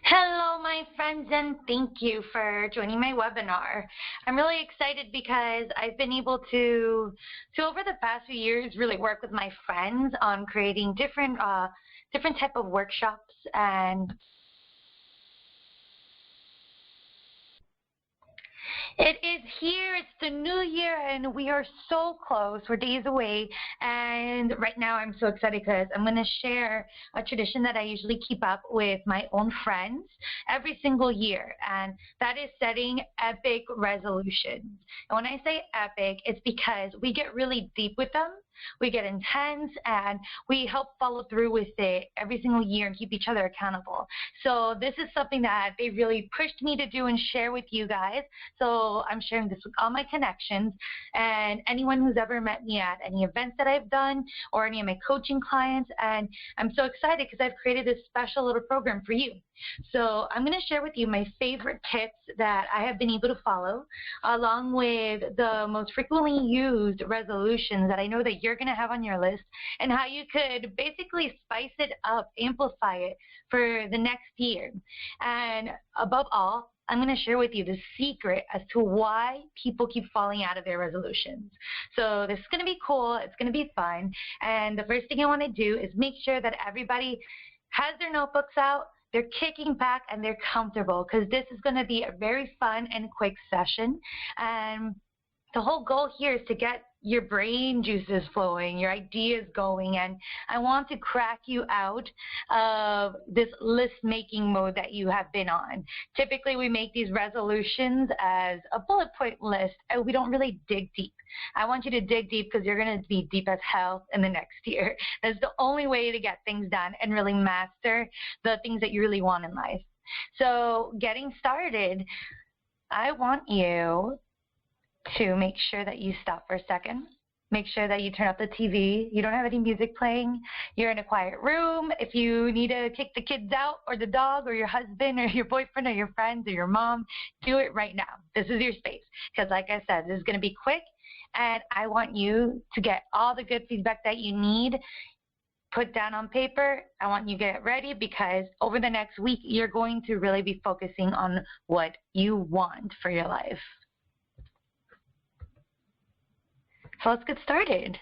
Hello, my friends, and thank you for joining my webinar. I'm really excited because I've been able to over the past few years, really work with my friends on creating different type of workshops and it is here. It's the new year, and we are so close. We're days away, and right now I'm so excited because I'm going to share a tradition that I usually keep up with my own friends every single year, and that is setting epic resolutions. And when I say epic, it's because we get really deep with them. We get intense, and we help follow through with it every single year and keep each other accountable. So this is something that they really pushed me to do and share with you guys. So I'm sharing this with all my connections and anyone who's ever met me at any events that I've done or any of my coaching clients. And I'm so excited because I've created this special little program for you. So I'm going to share with you my favorite tips that I have been able to follow, along with the most frequently used resolutions that I know that you're going to have on your list, and how you could basically spice it up, amplify it for the next year. And above all, I'm going to share with you the secret as to why people keep falling out of their resolutions. So this is going to be cool. It's going to be fun. And the first thing I want to do is make sure that everybody has their notebooks out, they're kicking back, and they're comfortable, because this is going to be a very fun and quick session. And the whole goal here is to get your brain juices flowing, your ideas going, and I want to crack you out of this list-making mode that you have been on. Typically, we make these resolutions as a bullet point list, and we don't really dig deep. I want you to dig deep because you're going to be deep as hell in the next year. That's the only way to get things done and really master the things that you really want in life. So getting started, I want you to make sure that you stop for a second. Make sure that you turn off the TV. You don't have any music playing. You're in a quiet room. If you need to kick the kids out, or the dog, or your husband, or your boyfriend, or your friends, or your mom, do it right now. This is your space. Because like I said, this is going to be quick, and I want you to get all the good feedback that you need put down on paper. I want you to get ready, because over the next week, you're going to really be focusing on what you want for your life. So let's get started.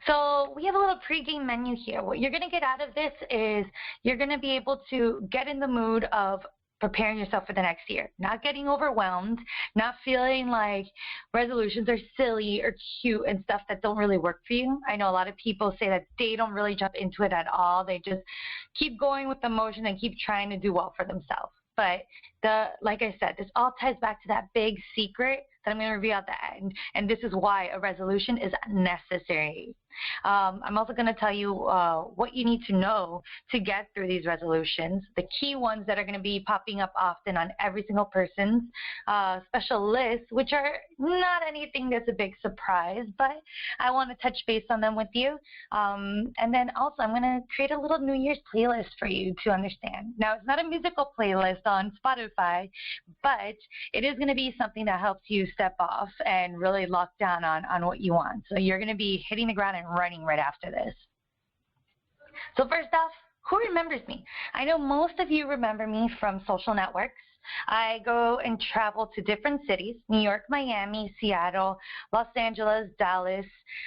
So we have a little pregame menu here. What you're going to get out of this is you're going to be able to get in the mood of preparing yourself for the next year, not getting overwhelmed, not feeling like resolutions are silly or cute and stuff that don't really work for you. I know a lot of people say that they don't really jump into it at all. They just keep going with the motion and keep trying to do well for themselves. But like I said, this all ties back to that big secret that I'm going to reveal at the end, and this is why a resolution is necessary. I'm also going to tell you what you need to know to get through these resolutions, the key ones that are going to be popping up often on every single person's special list, which are not anything that's a big surprise, but I want to touch base on them with you. And then also I'm going to create a little New Year's playlist for you to understand. Now, it's not a musical playlist on Spotify, but it is going to be something that helps you step off and really lock down on what you want. So you're going to be hitting the ground and running right after this. So first off, who remembers me? I know most of you remember me from social networks. I go and travel to different cities: New York, Miami, Seattle, Los Angeles, Dallas.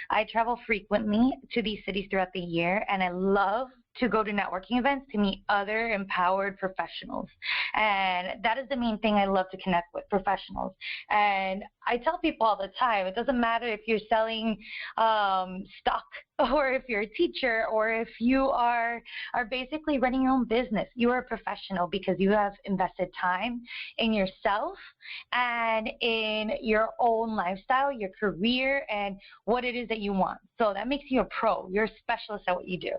I travel frequently to these cities throughout the year, and I love to go to networking events to meet other empowered professionals. And that is the main thing. I love to connect with professionals. And I tell people all the time, it doesn't matter if you're selling stock, or if you're a teacher, or if you are basically running your own business. You are a professional because you have invested time in yourself and in your own lifestyle, your career, and what it is that you want. So that makes you a pro. You're a specialist at what you do.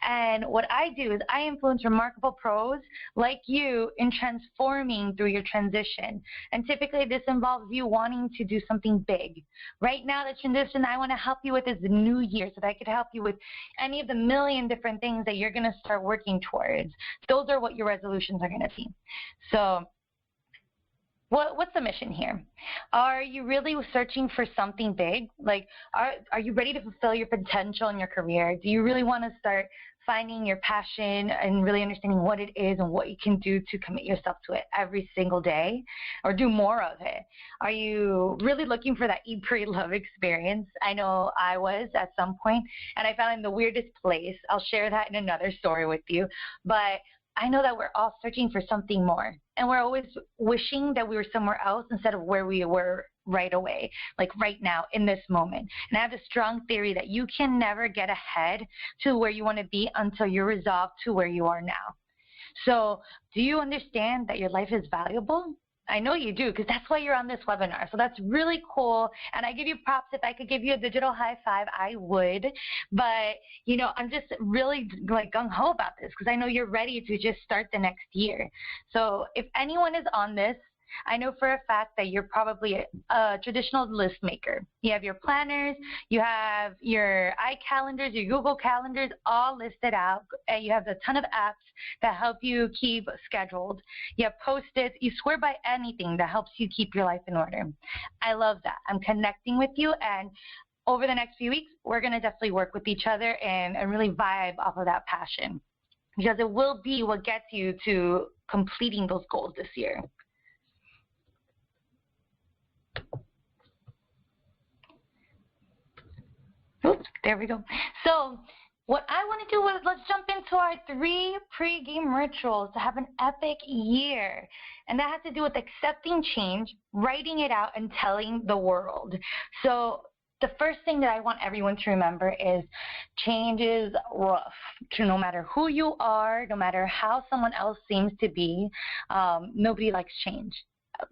And what I do is I influence remarkable pros like you in transforming through your transition. And typically this involves you wanting to do something big. Right now, the transition I want to help you with is the new year, so that I could help you with any of the million different things that you're going to start working towards. Those are what your resolutions are going to be. So What's the mission here? Are you really searching for something big? Like, are you ready to fulfill your potential in your career? Do you really want to start finding your passion and really understanding what it is and what you can do to commit yourself to it every single day or do more of it? Are you really looking for that eat, pray, love experience? I know I was at some point, and I found it in the weirdest place. I'll share that in another story with you. But I know that we're all searching for something more, and we're always wishing that we were somewhere else instead of where we were right away, like right now in this moment. And I have a strong theory that you can never get ahead to where you want to be until you're resolved to where you are now. So do you understand that your life is valuable? I know you do, because that's why you're on this webinar. So that's really cool. And I give you props. If I could give you a digital high five, I would. But, you know, I'm just really like gung-ho about this because I know you're ready to just start the next year. So if anyone is on this, I know for a fact that you're probably a traditional list maker. You have your planners, you have your iCalendars, your Google Calendars all listed out, and you have a ton of apps that help you keep scheduled. You have Post-its. You swear by anything that helps you keep your life in order. I love that. I'm connecting with you, and over the next few weeks, we're going to definitely work with each other and really vibe off of that passion, because it will be what gets you to completing those goals this year. Oops, there we go. So what I want to do is let's jump into our 3 pre-game rituals to have an epic year. And that has to do with accepting change, writing it out, and telling the world. So the first thing that I want everyone to remember is change is rough. No matter who you are, no matter how someone else seems to be, nobody likes change.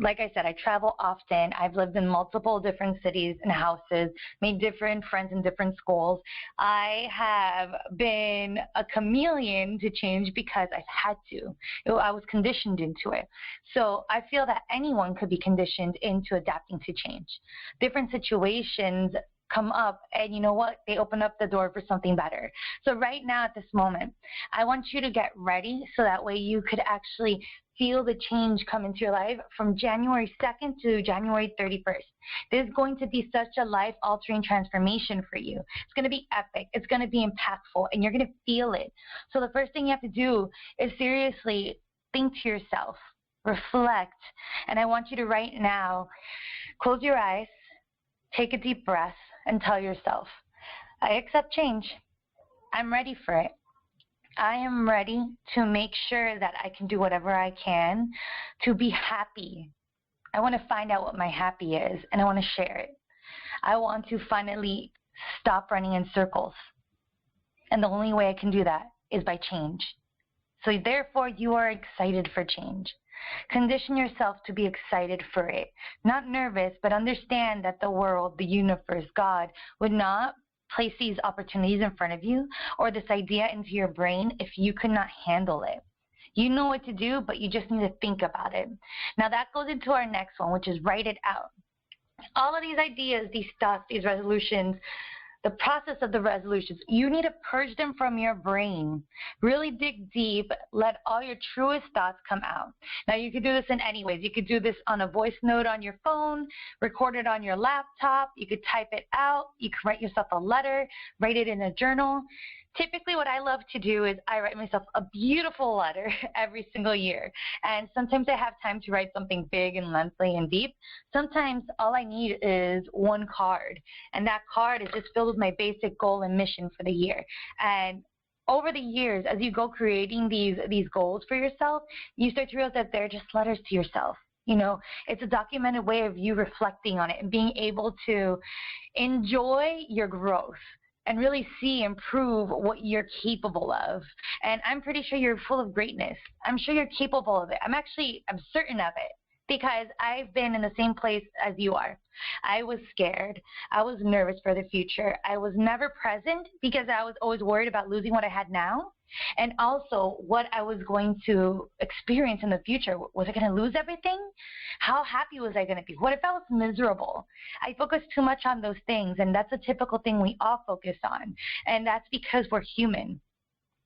Like I said, I travel often. I've lived in multiple different cities and houses, made different friends in different schools. I have been a chameleon to change because I've had to. I was conditioned into it. So I feel that anyone could be conditioned into adapting to change. Different situations come up, and you know what? They open up the door for something better. So right now at this moment, I want you to get ready so that way you could actually feel the change come into your life from January 2nd to January 31st. This is going to be such a life-altering transformation for you. It's going to be epic. It's going to be impactful, and you're going to feel it. So the first thing you have to do is seriously think to yourself, reflect, and I want you to right now close your eyes, take a deep breath, and tell yourself, I accept change. I'm ready for it. I am ready to make sure that I can do whatever I can to be happy. I want to find out what my happy is, and I want to share it. I want to finally stop running in circles. And the only way I can do that is by change. So therefore, you are excited for change. Condition yourself to be excited for it. Not nervous, but understand that the world, the universe, God would not place these opportunities in front of you or this idea into your brain if you could not handle it. You know what to do, but you just need to think about it. Now that goes into our next one, which is write it out. All of these ideas, these thoughts, these resolutions, the process of the resolutions, you need to purge them from your brain. Really dig deep. Let all your truest thoughts come out. Now, you could do this in any ways. You could do this on a voice note on your phone, record it on your laptop. You could type it out. You could write yourself a letter, write it in a journal. Typically, what I love to do is I write myself a beautiful letter every single year. And sometimes I have time to write something big and lengthy and deep. Sometimes all I need is one card. And that card is just filled with my basic goal and mission for the year. And over the years, as you go creating these goals for yourself, you start to realize that they're just letters to yourself. You know, it's a documented way of you reflecting on it and being able to enjoy your growth and really see and prove what you're capable of. And I'm pretty sure you're full of greatness. I'm sure you're capable of it. I'm certain of it because I've been in the same place as you are. I was scared. I was nervous for the future. I was never present because I was always worried about losing what I had now and also what I was going to experience in the future. Was I going to lose everything? How happy was I going to be? What if I was miserable? I focused too much on those things, and that's a typical thing we all focus on, and that's because we're human.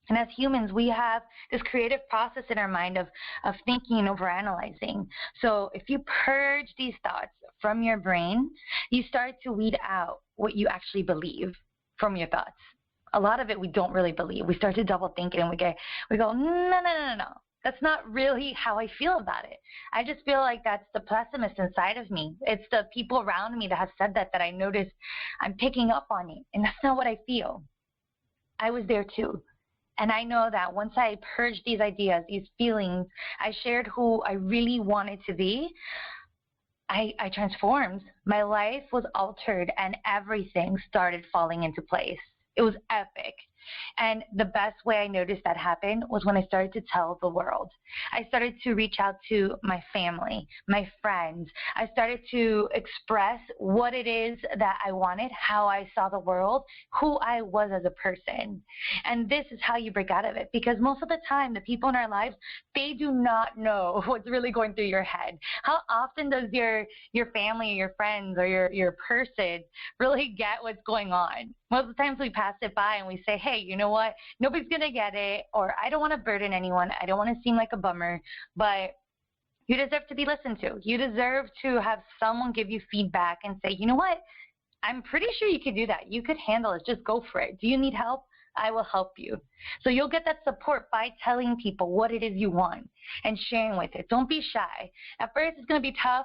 And as humans, we have this creative process in our mind of thinking and overanalyzing. So if you purge these thoughts from your brain, you start to weed out what you actually believe from your thoughts. A lot of it we don't really believe. We start to double think it and we go, no. That's not really how I feel about it. I just feel like that's the pessimist inside of me. It's the people around me that have said that I notice I'm picking up on it. And that's not what I feel. I was there too. And I know that once I purged these ideas, these feelings, I shared who I really wanted to be, I transformed. My life was altered and everything started falling into place. It was epic. And the best way I noticed that happen was when I started to tell the world. I started to reach out to my family, my friends. I started to express what it is that I wanted, how I saw the world, who I was as a person. And this is how you break out of it, because most of the time, the people in our lives, they do not know what's really going through your head. How often does your family, your friends, or your person really get what's going on? Most of the times we pass it by and we say, hey, you know what? Nobody's going to get it, or I don't want to burden anyone. I don't want to seem like a bummer, but you deserve to be listened to. You deserve to have someone give you feedback and say, you know what? I'm pretty sure you could do that. You could handle it. Just go for it. Do you need help? I will help you. So you'll get that support by telling people what it is you want and sharing with it. Don't be shy. At first, it's going to be tough.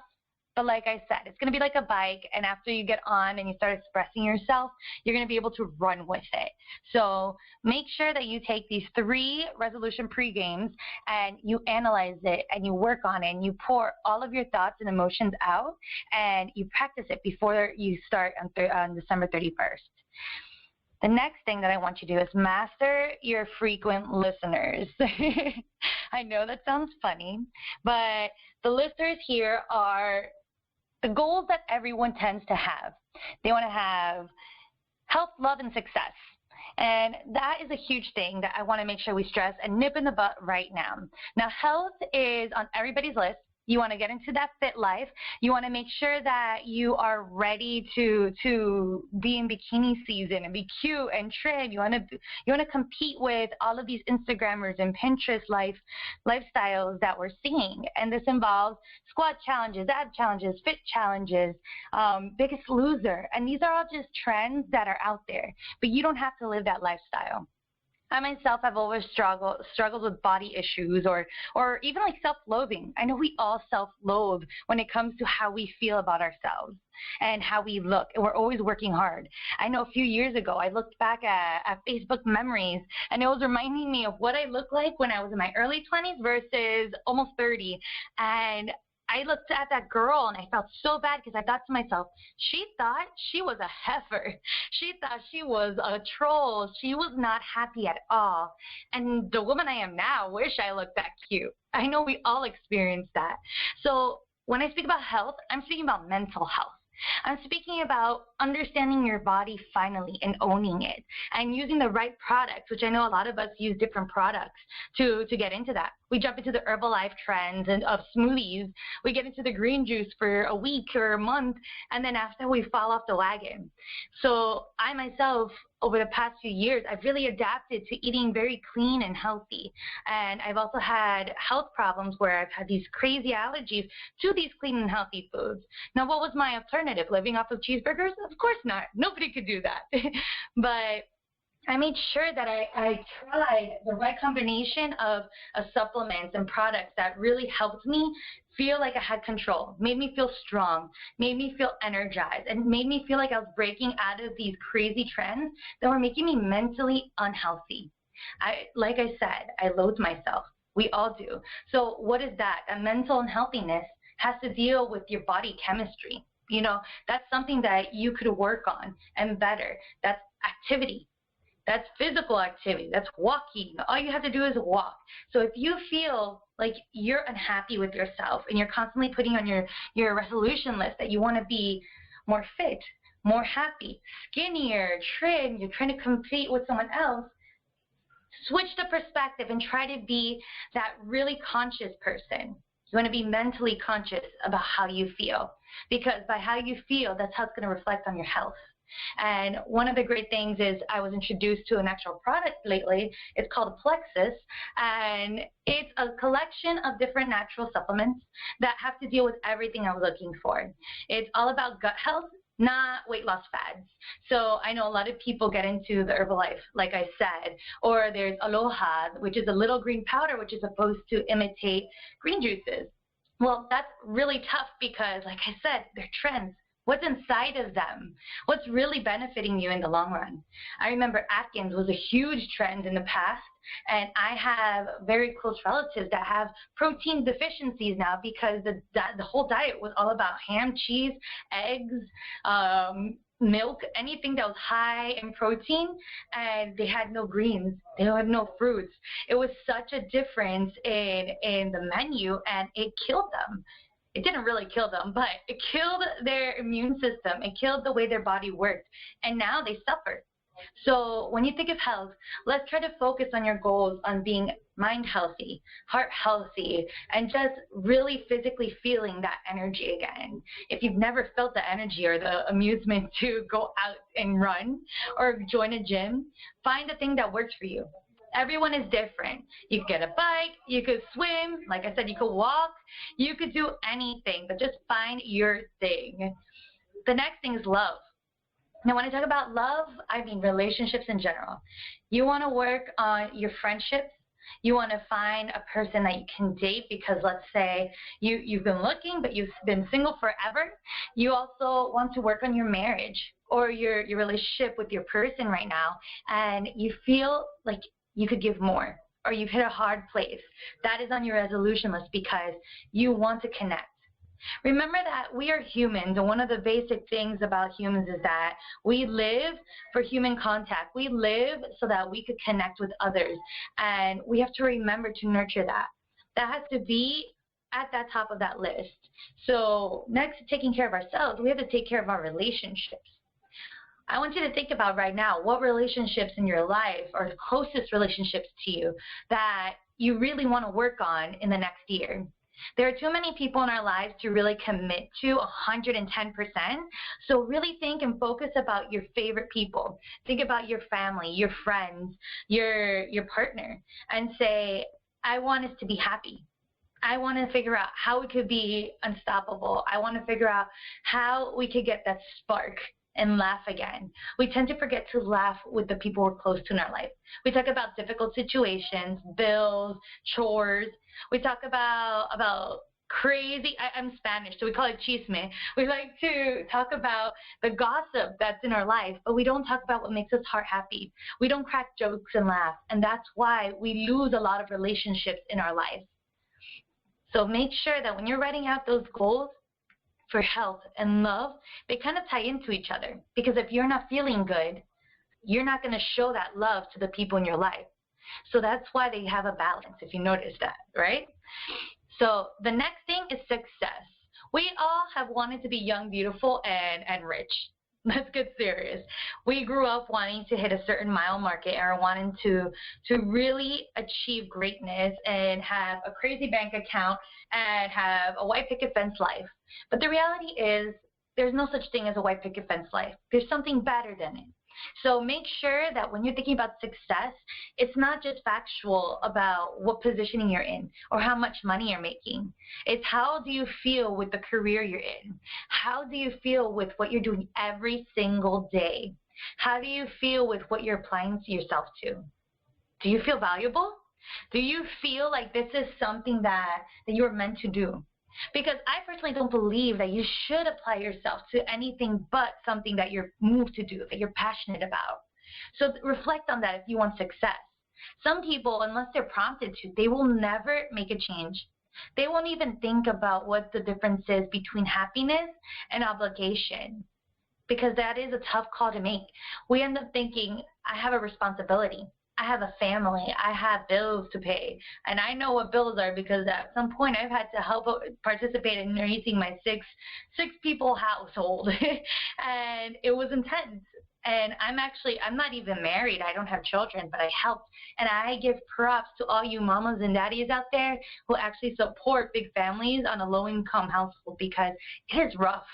But like I said, it's going to be like a bike, and after you get on and you start expressing yourself, you're going to be able to run with it. So make sure that you take these 3 resolution pre-games and you analyze it and you work on it and you pour all of your thoughts and emotions out and you practice it before you start on December 31st. The next thing that I want you to do is master your frequent listeners. I know that sounds funny, but the listeners here are the goals that everyone tends to have. They want to have health, love, and success. And that is a huge thing that I want to make sure we stress and nip in the butt right now. Now, health is on everybody's list. You want to get into that fit life. You want to make sure that you are ready to be in bikini season and be cute and trim. You want to compete with all of these Instagrammers and Pinterest lifestyles that we're seeing. And this involves squat challenges, ab challenges, fit challenges, biggest loser. And these are all just trends that are out there. But you don't have to live that lifestyle. I myself have always struggled with body issues or even like self-loathing. I know we all self-loathe when it comes to how we feel about ourselves and how we look. And we're always working hard. I know a few years ago, I looked back at Facebook memories, and it was reminding me of what I looked like when I was in my early 20s versus almost 30. And I looked at that girl and I felt so bad because I thought to myself, she thought she was a heifer. She thought she was a troll. She was not happy at all. And the woman I am now, wish I looked that cute. I know we all experience that. So when I speak about health, I'm speaking about mental health. I'm speaking about understanding your body finally and owning it and using the right products, which I know a lot of us use different products to get into that. We jump into the Herbalife trends and of smoothies. We get into the green juice for a week or a month, and then after we fall off the wagon. So I myself, over the past few years, I've really adapted to eating very clean and healthy. And I've also had health problems where I've had these crazy allergies to these clean and healthy foods. Now, what was my alternative? Living off of cheeseburgers? Of course not. Nobody could do that. But I made sure that I tried the right combination of supplements and products that really helped me feel like I had control, made me feel strong, made me feel energized, and made me feel like I was breaking out of these crazy trends that were making me mentally unhealthy. Like I said, I loathe myself. We all do. So what is that? A mental unhealthiness has to deal with your body chemistry. You know, that's something that you could work on and better. That's activity. That's physical activity. That's walking. All you have to do is walk. So if you feel like you're unhappy with yourself and you're constantly putting on your resolution list that you want to be more fit, more happy, skinnier, trim, you're trying to compete with someone else, switch the perspective and try to be that really conscious person. You want to be mentally conscious about how you feel, because by how you feel, that's how it's going to reflect on your health. And one of the great things is I was introduced to an actual product lately. It's called Plexus, and it's a collection of different natural supplements that have to deal with everything I was looking for. It's all about gut health, not weight loss fads. So I know a lot of people get into the Herbalife, like I said, or there's Aloha, which is a little green powder, which is supposed to imitate green juices. Well, that's really tough because, like I said, they're trends. What's inside of them? What's really benefiting you in the long run? I remember Atkins was a huge trend in the past, and I have very close relatives that have protein deficiencies now because the whole diet was all about ham, cheese, eggs, milk, anything that was high in protein, and they had no greens, they had no fruits. It was such a difference in the menu, and it killed them. It didn't really kill them, but it killed their immune system. It killed the way their body worked, and now they suffer. So when you think of health, let's try to focus on your goals on being mind healthy, heart healthy, and just really physically feeling that energy again. If you've never felt the energy or the amusement to go out and run or join a gym, find the thing that works for you. Everyone is different. You could get a bike, you could swim, like I said, you could walk, you could do anything, but just find your thing. The next thing is love. Now, when I talk about love, I mean relationships in general. You want to work on your friendships. You want to find a person that you can date because, let's say, you've been looking, but you've been single forever. You also want to work on your marriage or your relationship with your person right now, and you feel like you could give more or you've hit a hard place. That is on your resolution list because you want to connect. Remember that we are humans, and one of the basic things about humans is that we live for human contact. We live so that we could connect with others, and we have to remember to nurture that. That has to be at that top of that list. So next to taking care of ourselves, we have to take care of our relationships. I want you to think about right now what relationships in your life are the closest relationships to you that you really want to work on in the next year. There are too many people in our lives to really commit to 110%. So really think and focus about your favorite people. Think about your family, your friends, your partner, and say, I want us to be happy. I want to figure out how we could be unstoppable. I want to figure out how we could get that spark and laugh again. We tend to forget to laugh with the people we're close to in our life. We talk about difficult situations, bills, chores. We talk about crazy, I'm Spanish, so we call it chisme. We like to talk about the gossip that's in our life, but we don't talk about what makes us heart happy. We don't crack jokes and laugh, and that's why we lose a lot of relationships in our life. So make sure that when you're writing out those goals, for health and love, they kind of tie into each other. Because if you're not feeling good, you're not going to show that love to the people in your life. So that's why they have a balance, if you notice that, right? So the next thing is success. We all have wanted to be young, beautiful, and rich. Let's get serious. We grew up wanting to hit a certain mile market or wanting to really achieve greatness and have a crazy bank account and have a white picket fence life. But the reality is there's no such thing as a white picket fence life. There's something better than it. So make sure that when you're thinking about success, it's not just factual about what positioning you're in or how much money you're making. It's how do you feel with the career you're in? How do you feel with what you're doing every single day? How do you feel with what you're applying to yourself to? Do you feel valuable? Do you feel like this is something that you're meant to do? Because I personally don't believe that you should apply yourself to anything but something that you're moved to do, that you're passionate about. So reflect on that if you want success. Some people, unless they're prompted to, they will never make a change. They won't even think about what the difference is between happiness and obligation, because that is a tough call to make. We end up thinking, I have a responsibility. I have a family, I have bills to pay, and I know what bills are because at some point I've had to help participate in raising my six people household, and it was intense. And I'm not even married, I don't have children, but I helped, and I give props to all you mamas and daddies out there who actually support big families on a low-income household because it is rough.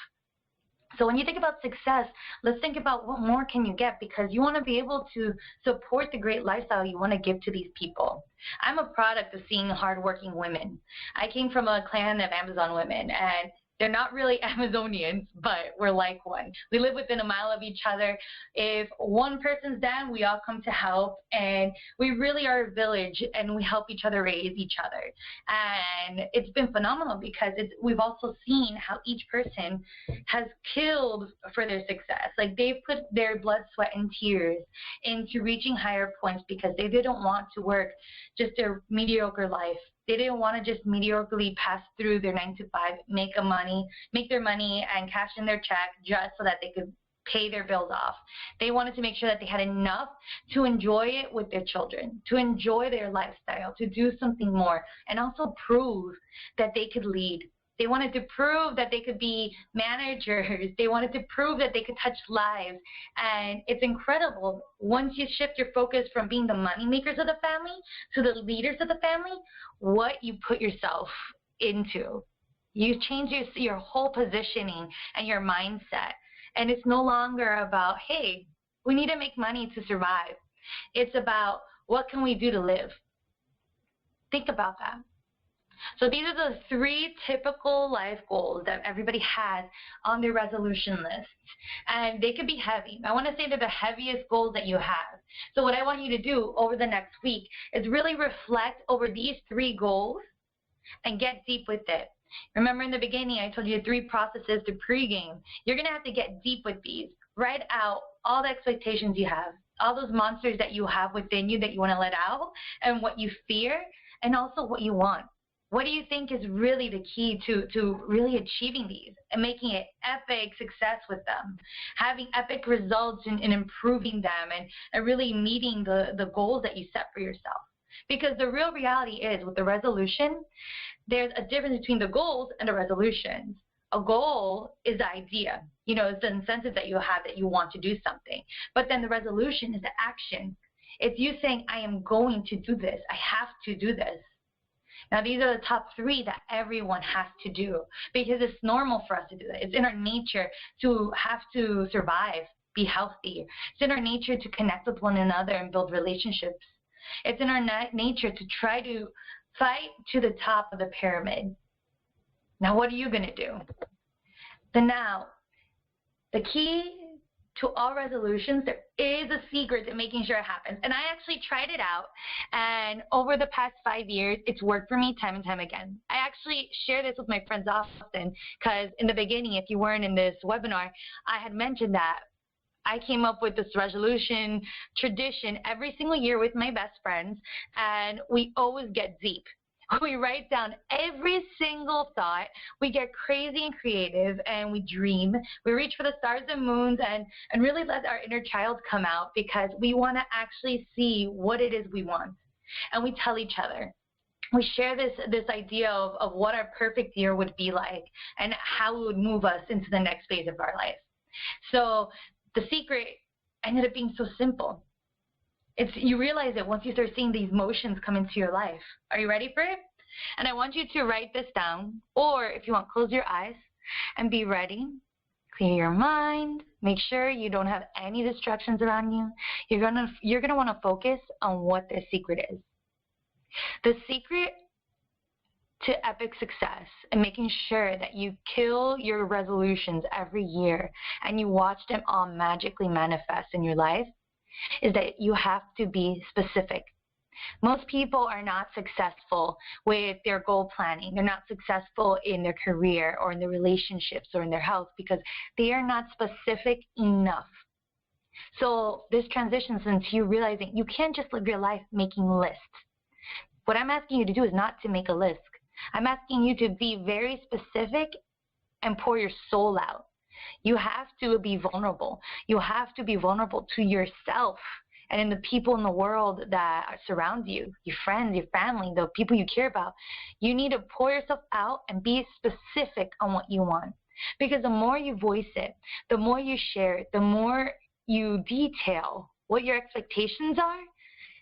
So when you think about success, let's think about what more can you get, because you want to be able to support the great lifestyle you want to give to these people. I'm a product of seeing hardworking women. I came from a clan of Amazon women, and they're not really Amazonians, but we're like one. We live within a mile of each other. If one person's down, we all come to help, and we really are a village, and we help each other raise each other. And it's been phenomenal because we've also seen how each person has killed for their success. Like, they've put their blood, sweat, and tears into reaching higher points because they didn't want to work just their mediocre life. They didn't want to just mediocrely pass through their 9 to 5, make their money and cash in their check just so that they could pay their bills off. They wanted to make sure that they had enough to enjoy it with their children, to enjoy their lifestyle, to do something more, and also prove that they could lead. They wanted to prove that they could be managers. They wanted to prove that they could touch lives. And it's incredible. Once you shift your focus from being the money makers of the family to the leaders of the family, what you put yourself into. You change your whole positioning and your mindset. And it's no longer about, hey, we need to make money to survive. It's about, what can we do to live? Think about that. So these are the 3 typical life goals that everybody has on their resolution list. And they could be heavy. I want to say they're the heaviest goals that you have. So what I want you to do over the next week is really reflect over these 3 goals and get deep with it. Remember in the beginning, I told you 3 processes to pregame. You're going to have to get deep with these. Write out all the expectations you have, all those monsters that you have within you that you want to let out, and what you fear, and also what you want. What do you think is really the key to really achieving these and making it epic success with them, having epic results in improving them and really meeting the goals that you set for yourself? Because the real reality is, with the resolution, there's a difference between the goals and the resolutions. A goal is the idea, it's the incentive that you have that you want to do something. But then the resolution is the action. It's you saying, I am going to do this. I have to do this. Now, these are the top 3 that everyone has to do, because it's normal for us to do that. It's in our nature to have to survive, be healthy. It's in our nature to connect with one another and build relationships. It's in our nature to try to fight to the top of the pyramid. Now, what are you going to do? The key to all resolutions, there is a secret to making sure it happens. And I actually tried it out, and over the past 5 years, it's worked for me time and time again. I actually share this with my friends often, because in the beginning, if you weren't in this webinar, I had mentioned that I came up with this resolution tradition every single year with my best friends, and we always get deep. We write down every single thought. We get crazy and creative, and we dream. We reach for the stars and moons and really let our inner child come out, because we want to actually see what it is we want. And we tell each other. We share this idea of what our perfect year would be like and how it would move us into the next phase of our life. So the secret ended up being so simple. You realize it once you start seeing these motions come into your life. Are you ready for it? And I want you to write this down, or if you want, close your eyes and be ready. Clear your mind. Make sure you don't have any distractions around you. You're gonna want to focus on what the secret is. The secret to epic success and making sure that you kill your resolutions every year and you watch them all magically manifest in your life is that you have to be specific. Most people are not successful with their goal planning. They're not successful in their career or in their relationships or in their health because they are not specific enough. So this transitions into you realizing you can't just live your life making lists. What I'm asking you to do is not to make a list. I'm asking you to be very specific and pour your soul out. You have to be vulnerable. You have to be vulnerable to yourself and in the people in the world that surround you, your friends, your family, the people you care about. You need to pour yourself out and be specific on what you want. Because the more you voice it, the more you share it, the more you detail what your expectations are,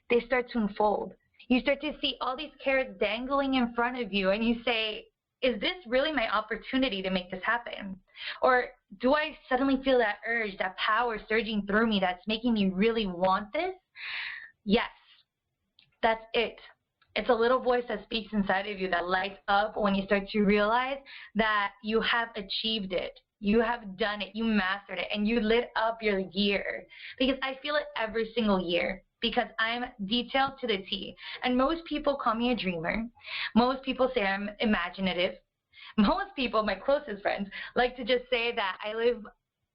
they start to unfold. You start to see all these carrots dangling in front of you, and you say, is this really my opportunity to make this happen? Or do I suddenly feel that urge, that power surging through me that's making me really want this? Yes, that's it. It's a little voice that speaks inside of you that lights up when you start to realize that you have achieved it. You have done it. You mastered it. And you lit up your year. Because I feel it every single year. Because I'm detailed to the T. And most people call me a dreamer. Most people say I'm imaginative. Most people, my closest friends, like to just say that I live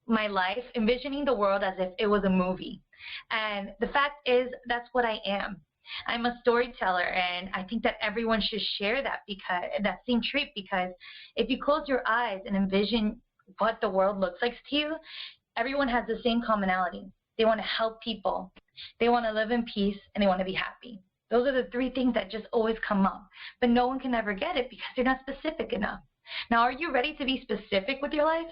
my life envisioning the world as if it was a movie. And the fact is, that's what I am. I'm a storyteller, and I think that everyone should share that same trait, because if you close your eyes and envision what the world looks like to you, everyone has the same commonality. They want to help people, they want to live in peace, and they want to be happy. Those are the three things that just always come up, but no one can ever get it because they're not specific enough. Now, are you ready to be specific with your life?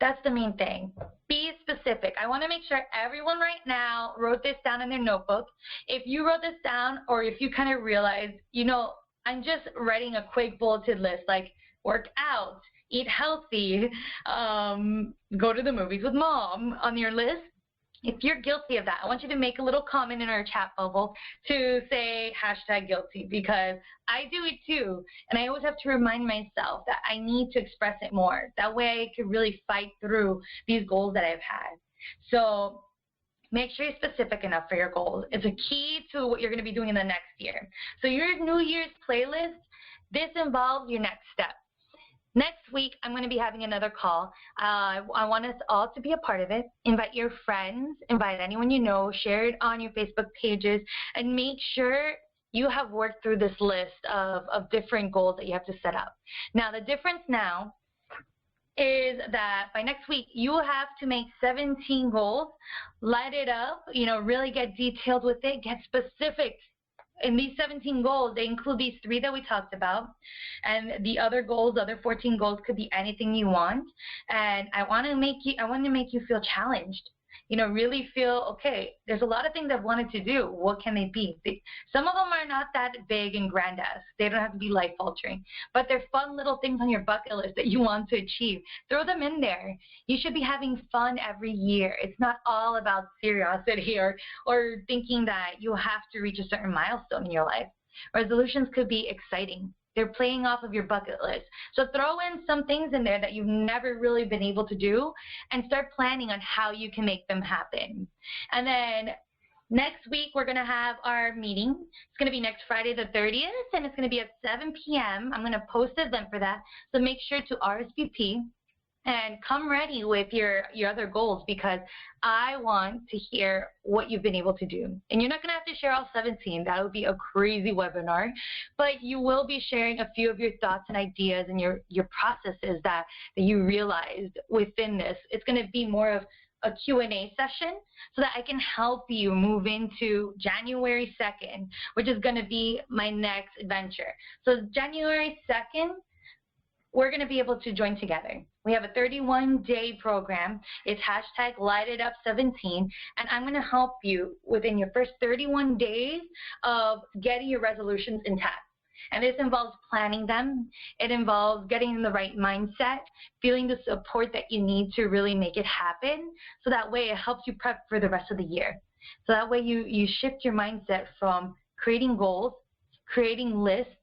That's the main thing. Be specific. I want to make sure everyone right now wrote this down in their notebook. If you wrote this down, or if you kind of realize, I'm just writing a quick bulleted list, like work out, eat healthy, go to the movies with mom on your list. If you're guilty of that, I want you to make a little comment in our chat bubble to say #guilty, because I do it too. And I always have to remind myself that I need to express it more. That way I could really fight through these goals that I've had. So make sure you're specific enough for your goals. It's a key to what you're going to be doing in the next year. So your New Year's playlist, this involves your next step. Next week, I'm going to be having another call. I want us all to be a part of it. Invite your friends, invite anyone you know, share it on your Facebook pages, and make sure you have worked through this list of different goals that you have to set up. Now, the difference now is that by next week, you will have to make 17 goals, light it up, really get detailed with it, get specific. In these 17 goals, they include these 3 that we talked about, and the other goals, the other 14 goals, could be anything you want. And I want to make you feel challenged. Really feel, okay, there's a lot of things I've wanted to do. What can they be? Some of them are not that big and grandiose. They don't have to be life-altering. But they're fun little things on your bucket list that you want to achieve. Throw them in there. You should be having fun every year. It's not all about seriosity or thinking that you have to reach a certain milestone in your life. Resolutions could be exciting. They're playing off of your bucket list. So throw in some things in there that you've never really been able to do, and start planning on how you can make them happen. And then next week, we're going to have our meeting. It's going to be next Friday the 30th, and it's going to be at 7 p.m. I'm going to post an event for that, so make sure to RSVP. And come ready with your other goals, because I want to hear what you've been able to do. And you're not going to have to share all 17. That would be a crazy webinar. But you will be sharing a few of your thoughts and ideas and your processes that you realized within this. It's going to be more of a Q&A session so that I can help you move into January 2nd, which is going to be my next adventure. So January 2nd, we're going to be able to join together. We have a 31-day program. It's #LightItUp17, and I'm going to help you within your first 31 days of getting your resolutions intact. And this involves planning them. It involves getting in the right mindset, feeling the support that you need to really make it happen, so that way it helps you prep for the rest of the year. So that way you shift your mindset from creating goals, creating lists,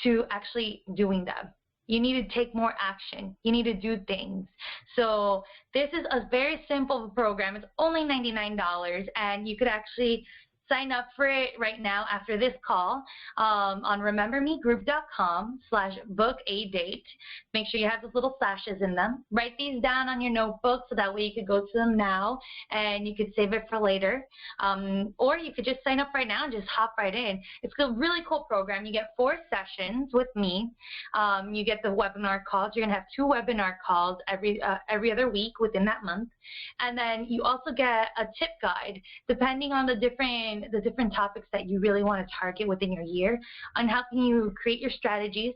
to actually doing them. You need to take more action. You need to do things. So this is a very simple program. It's only $99, and you could actually sign up for it right now after this call on remembermegroup.com/book-a-date. Make sure you have those little slashes in them. Write these down on your notebook so that way you could go to them now and you could save it for later. Or you could just sign up right now and just hop right in. It's a really cool program. You get 4 sessions with me. You get the webinar calls. You're going to have 2 webinar calls every other week within that month. And then you also get a tip guide depending on the different topics that you really want to target within your year, on helping you create your strategies,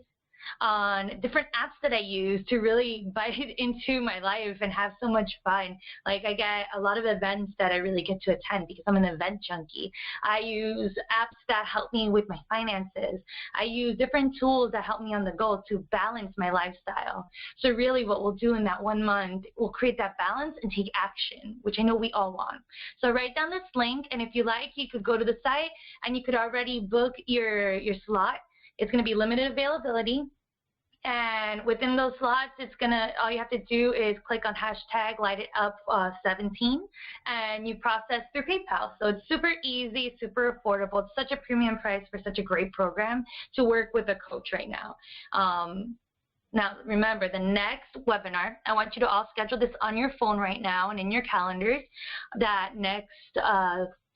on different apps that I use to really bite into my life and have so much fun. Like, I get a lot of events that I really get to attend because I'm an event junkie. I use apps that help me with my finances. I use different tools that help me on the go to balance my lifestyle. So really what we'll do in that 1 month, we'll create that balance and take action, which I know we all want. So write down this link, and if you like, you could go to the site and you could already book your slot. It's going to be limited availability. And within those slots, all you have to do is click on hashtag LightItUp17, and you process through PayPal. So it's super easy, super affordable. It's such a premium price for such a great program to work with a coach right now. Now, remember, the next webinar, I want you to all schedule this on your phone right now and in your calendars. That next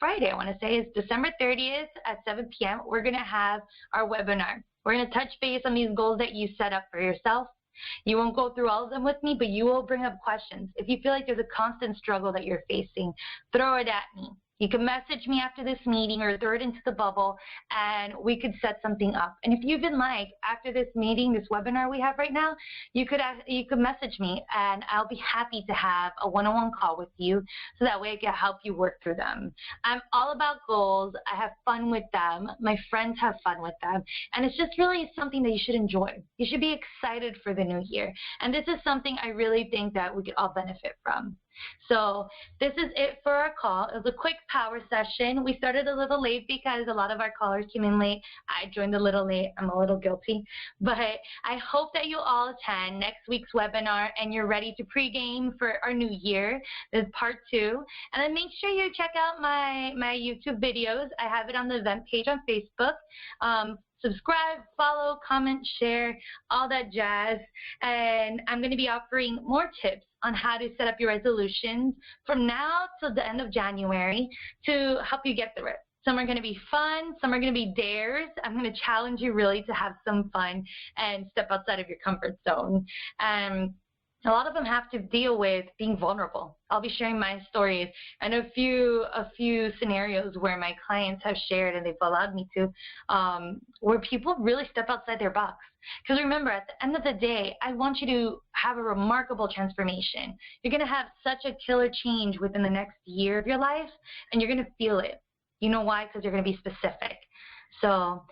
Friday, I want to say, is December 30th at 7 p.m. We're going to have our webinar. We're going to touch base on these goals that you set up for yourself. You won't go through all of them with me, but you will bring up questions. If you feel like there's a constant struggle that you're facing, throw it at me. You can message me after this meeting or throw it into the bubble, and we could set something up. And if you've been like, after this meeting, this webinar we have right now, you could message me, and I'll be happy to have a one-on-one call with you so that way I can help you work through them. I'm all about goals. I have fun with them. My friends have fun with them. And it's just really something that you should enjoy. You should be excited for the new year. And this is something I really think that we could all benefit from. So this is it for our call. It was a quick power session. We started a little late because a lot of our callers came in late. I joined a little late. I'm a little guilty. But I hope that you all attend next week's webinar and you're ready to pregame for our new year. This is part 2. And then make sure you check out my YouTube videos. I have it on the event page on Facebook. Subscribe, follow, comment, share, all that jazz. And I'm going to be offering more tips on how to set up your resolutions from now till the end of January to help you get through it. Some are going to be fun, some are going to be dares. I'm going to challenge you really to have some fun and step outside of your comfort zone. A lot of them have to deal with being vulnerable. I'll be sharing my stories and a few scenarios where my clients have shared and they've allowed me to, where people really step outside their box. Because remember, at the end of the day, I want you to have a remarkable transformation. You're going to have such a killer change within the next year of your life, and you're going to feel it. You know why? Because you're going to be specific. So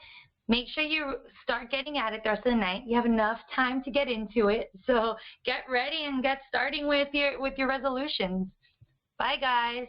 make sure you start getting at it the rest of the night. You have enough time to get into it. So get ready and get starting with your resolutions. Bye, guys.